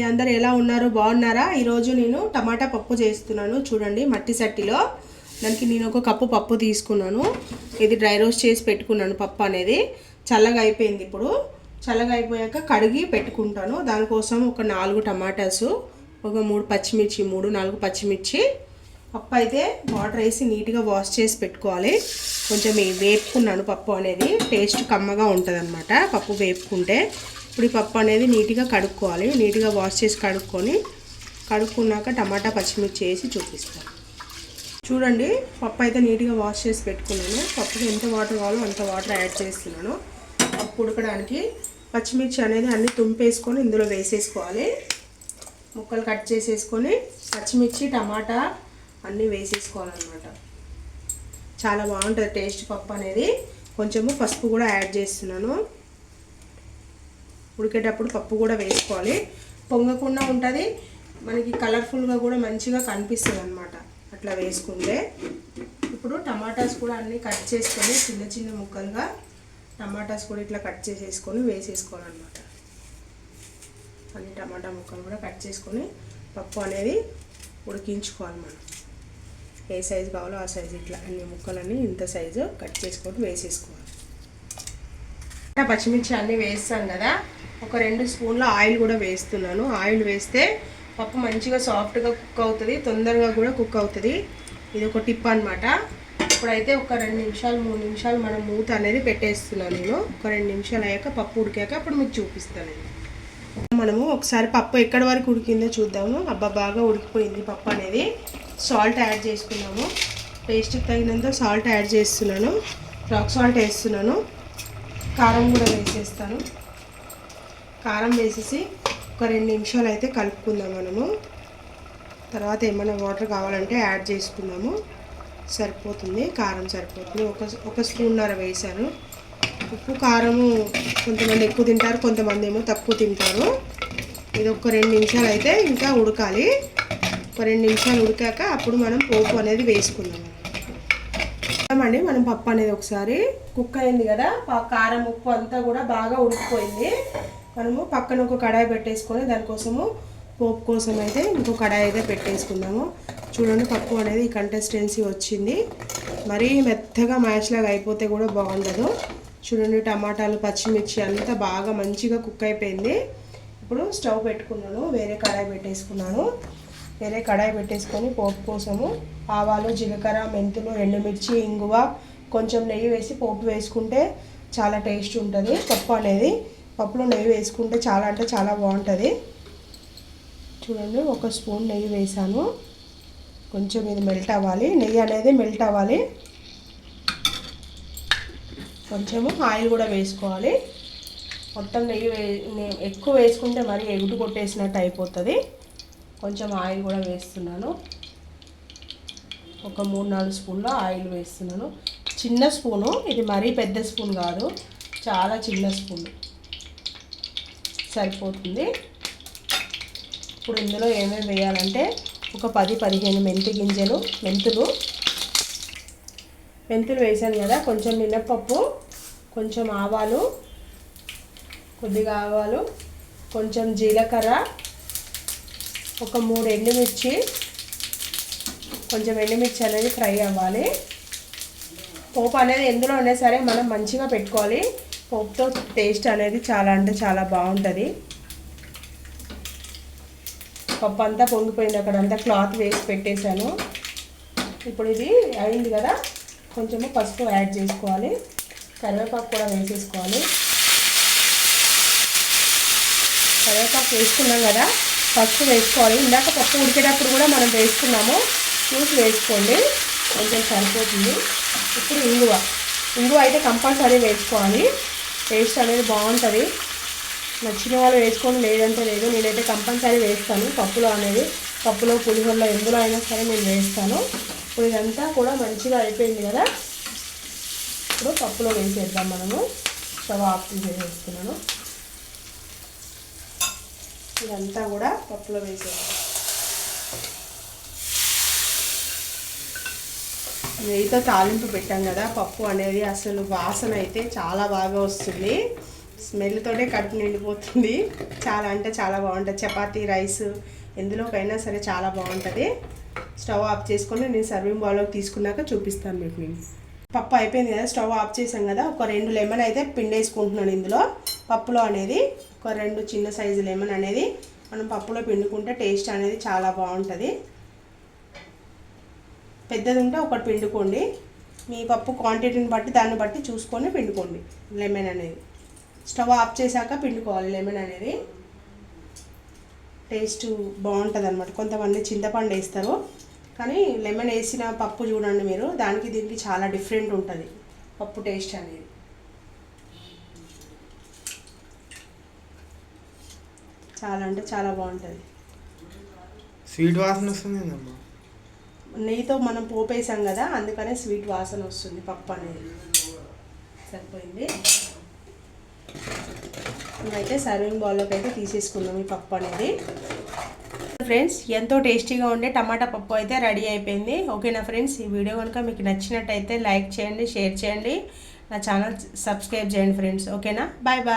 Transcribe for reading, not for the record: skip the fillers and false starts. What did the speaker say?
అందరు ఎలా ఉన్నారు? బాగున్నారా? ఈరోజు నేను టమాటా పప్పు చేస్తున్నాను. చూడండి, మట్టి సట్టిలో దానికి నేను ఒక కప్పు పప్పు తీసుకున్నాను. ఇది డ్రై రోస్ట్ చేసి పెట్టుకున్నాను. పప్పు అనేది చల్లగా అయిపోయింది. ఇప్పుడు చల్లగా అయిపోయాక కడిగి పెట్టుకుంటాను. దానికోసం ఒక 4 టమాటాసు, ఒక 3-4 పచ్చిమిర్చి. పప్పు అయితే వాటర్ వేసి నీట్గా వాష్ చేసి పెట్టుకోవాలి. కొంచెం వేపుకున్నాను. పప్పు అనేది టేస్ట్ కమ్మగా ఉంటుంది అన్నమాట పప్పు వేపుకుంటే. ఇప్పుడు ఈ పప్పు అనేది నీట్గా కడుక్కోవాలి. నీట్గా వాష్ చేసి కడుక్కున్నాక టమాటా పచ్చిమిర్చి వేసి చూపిస్తాను. చూడండి, పప్పు అయితే నీట్గా వాష్ చేసి పెట్టుకున్నాను. పప్పుకి ఎంత వాటర్ కావాలో అంత వాటర్ యాడ్ చేస్తున్నాను. పప్పు ఉడకడానికి పచ్చిమిర్చి అనేది అన్నీ తుంపేసుకొని ఇందులో వేసేసుకోవాలి. ముక్కలు కట్ చేసేసుకొని పచ్చిమిర్చి టమాటా అన్నీ వేసేసుకోవాలన్నమాట. చాలా బాగుంటుంది టేస్ట్ పప్పు అనేది. కొంచెము పసుపు కూడా యాడ్ చేస్తున్నాను. ఉడికేటప్పుడు పప్పు కూడా వేసుకోవాలి. పొంగకుండా ఉంటుంది, మనకి కలర్ఫుల్గా కూడా మంచిగా కనిపిస్తుంది అన్నమాట అట్లా వేసుకుంటే. ఇప్పుడు టమాటాస్ కూడా అన్నీ కట్ చేసుకొని చిన్న చిన్న ముక్కలుగా టమాటాస్ కూడా ఇట్లా కట్ చేసేసుకొని వేసేసుకోవాలన్నమాట. అన్ని టమాటా ముక్కలు కూడా కట్ చేసుకొని పప్పు అనేది ఉడికించుకోవాలి. మనం ఏ సైజు కావాలో ఆ సైజు ఇట్లా అన్ని ముక్కలన్నీ ఇంత సైజు కట్ చేసుకొని వేసేసుకోవాలి. పచ్చిమిర్చి అన్నీ వేస్తాను కదా, ఒక 2 స్పూన్ల ఆయిల్ కూడా వేస్తున్నాను. ఆయిల్ వేస్తే పప్పు మంచిగా సాఫ్ట్గా కుక్ అవుతుంది, తొందరగా కూడా కుక్ అవుతుంది. ఇది ఒక టిప్ అనమాట. ఇప్పుడైతే ఒక 2 నిమిషాలు 3 నిమిషాలు మనం మూత అనేది పెట్టేస్తున్నాను నేను. ఒక 2 నిమిషాలు అయ్యాక పప్పు ఉడికాక అప్పుడు మీకు చూపిస్తాను నేను. మనము ఒకసారి పప్పు ఎక్కడి వరకు ఉడికిందో చూద్దాము. అబ్బా, బాగా ఉడికిపోయింది పప్పు అనేది. సాల్ట్ యాడ్ చేసుకున్నాము. టేస్ట్కి తగినంత సాల్ట్ యాడ్ చేస్తున్నాను. రాక్ సాల్ట్ వేస్తున్నాను. కారం కూడా వేసేస్తాను. కారం వేసేసి ఒక 2 నిమిషాలు అయితే కలుపుకుందాం మనము. తర్వాత ఏమైనా వాటర్ కావాలంటే యాడ్ చేసుకుందాము. సరిపోతుంది, కారం సరిపోతుంది. ఒక స్పూన్నర వేసాను. ఉప్పు కారము కొంతమంది ఎక్కువ తింటారు, కొంతమంది ఏమో తక్కువ తింటారు. ఇది ఒక 2 నిమిషాలు అయితే ఇంకా ఉడకాలి. ఒక 2 నిమిషాలు ఉడికాక అప్పుడు మనం పోపు అనేది వేసుకుందాం అండి. మనం పప్పు అనేది ఒకసారి కుక్ అయింది కదా, కారం ఉప్పు అంతా కూడా బాగా ఉడికిపోయింది. మనము పక్కన ఒక కడాయి పెట్టేసుకొని దానికోసము పోపు కోసం అయితే ఇంకో కడాయి అయితే పెట్టేసుకుందాము. చూడండి, పప్పు అనేది ఈ కన్సిస్టెన్సీ వచ్చింది. మరీ మెత్తగా మ్యాష్ లాగా అయిపోతే కూడా బాగుండదు. చూడండి, టమాటాలు పచ్చిమిర్చి అంతా బాగా మంచిగా కుక్ అయిపోయింది. ఇప్పుడు స్టవ్ పెట్టుకున్నాను, వేరే కడాయి పెట్టేసుకున్నాను. వేరే కడాయి పెట్టేసుకొని పోపు కోసము ఆవాలు, జీలకర్ర, మెంతులు, ఎండుమిర్చి, ఇంగువ, కొంచెం నెయ్యి వేసి పోపు వేసుకుంటే చాలా టేస్ట్ ఉంటుంది పప్పు అనేది. పప్పులో నెయ్యి వేసుకుంటే చాలా అంటే చాలా బాగుంటుంది. చూడండి, ఒక స్పూన్ నెయ్యి వేసాను. కొంచెం ఇది మెల్ట్ అవ్వాలి, నెయ్యి అనేది మెల్ట్ అవ్వాలి. కొంచెము ఆయిల్ కూడా వేసుకోవాలి. మొత్తం నెయ్యి ఎక్కువ వేసుకుంటే మరీ ఎగుటు కొట్టేసినట్టు అయిపోతుంది. కొంచెం ఆయిల్ కూడా వేస్తున్నాను. ఒక 3-4 స్పూన్ల ఆయిల్ వేస్తున్నాను. చిన్న స్పూను ఇది, మరీ పెద్ద స్పూన్ కాదు, చాలా చిన్న స్పూన్ సరిపోతుంది. ఇప్పుడు ఇందులో ఏమేమి వేయాలంటే ఒక 10-15 మెంతులు వేసాను కదా. కొంచెం మినప్పప్పు, కొంచెం ఆవాలు, కొద్దిగా ఆవాలు, కొంచెం జీలకర్ర, ఒక 3 ఎండుమిర్చి. కొంచెం ఎండుమిర్చి అనేది ఫ్రై అవ్వాలి. పోపు అనేది ఎందులో అయినా సరే మనం మంచిగా పెట్టుకోవాలి. పోపుతో టేస్ట్ అనేది చాలా అంటే చాలా బాగుంటుంది. పప్పు అంతా పొంగిపోయింది, అక్కడంతా క్లాత్ వేసి పెట్టేశాను. ఇప్పుడు ఇది అయింది కదా, కొంచెము పసుపు యాడ్ చేసుకోవాలి. కరివేపాకు కూడా వేసేసుకోవాలి. కరివేపాకు వేసుకున్నాం కదా, పసుపు వేసుకోవాలి. ఇందాక పప్పు ఉడికేటప్పుడు కూడా మనం వేసుకున్నాము, చూసి వేసుకోండి, కొంచెం సరిపోతుంది. ఇప్పుడు ఇంగువ అయితే కంపల్సరీ వేసుకోవాలి. టేస్ట్ అనేది బాగుంటుంది. నచ్చిన వాళ్ళు వేసుకొని, లేదంటే లేదు. నేనైతే కంపల్సరీ వేస్తాను పప్పులో అనేది. పప్పులో, పులిహోరలో ఎందులో అయినా సరే నేను వేస్తాను. ఇప్పుడు ఇదంతా కూడా మంచిగా అయిపోయింది కదా, ఇప్పుడు పప్పులో వేసేద్దాం మనము. స్టవ్ ఆఫ్ చేసేస్తున్నాను. ఇదంతా కూడా పప్పులో వేసేద్దాం. నెయ్యితో తాలింపు పెట్టాం కదా, పప్పు అనేది అసలు వాసన అయితే చాలా బాగా వస్తుంది. స్మెల్తోనే కడుపు నిండిపోతుంది. చాలా అంటే చాలా బాగుంటుంది. చపాతీ, రైస్ ఎందులోకైనా సరే చాలా బాగుంటుంది. స్టవ్ ఆఫ్ చేసుకొని నేను సర్వింగ్ బౌల్లోకి తీసుకున్నాక చూపిస్తాను మీకు. నేను పప్పు అయిపోయింది కదా, స్టవ్ ఆఫ్ చేసాం కదా, ఒక 2 లెమన్ అయితే పిండేసుకుంటున్నాను ఇందులో పప్పులో అనేది. ఒక 2 చిన్న సైజు లెమన్ అనేది మనం పప్పులో పిండుకుంటే టేస్ట్ అనేది చాలా బాగుంటుంది. పెద్దది ఉంటే ఒకటి పిండుకోండి, మీ పప్పు క్వాంటిటీని బట్టి దాన్ని బట్టి చూసుకొని పిండుకోండి లెమన్ అనేది. స్టవ్ ఆఫ్ చేశాక పిండుకోవాలి లెమన్ అనేది, టేస్ట్ బాగుంటుంది అనమాట. కొంతమంది చింతపండు వేస్తారు, కానీ లెమన్ వేసిన పప్పు చూడండి మీరు, దానికి దీనికి చాలా డిఫరెంట్ ఉంటుంది పప్పు టేస్ట్ అనేది. చాలా అంటే చాలా బాగుంటుంది. స్వీట్ వాసన వస్తుంది. నెయ్యితో మనం పోపేసాం కదా, అందుకనే స్వీట్ వాసన వస్తుంది పప్పు అనేది. సరిపోయింది. మేమైతే సర్వింగ్ బౌల్లోకి అయితే తీసేసుకున్నాం ఈ పప్పు అనేది. ఫ్రెండ్స్, ఎంతో టేస్టీగా ఉండే టమాటా పప్పు అయితే రెడీ అయిపోయింది. ఓకేనా ఫ్రెండ్స్, ఈ వీడియో కనుక మీకు నచ్చినట్టయితే లైక్ చేయండి, షేర్ చేయండి, నా ఛానల్ సబ్స్క్రైబ్ చేయండి ఫ్రెండ్స్. ఓకేనా, బాయ్ బాయ్.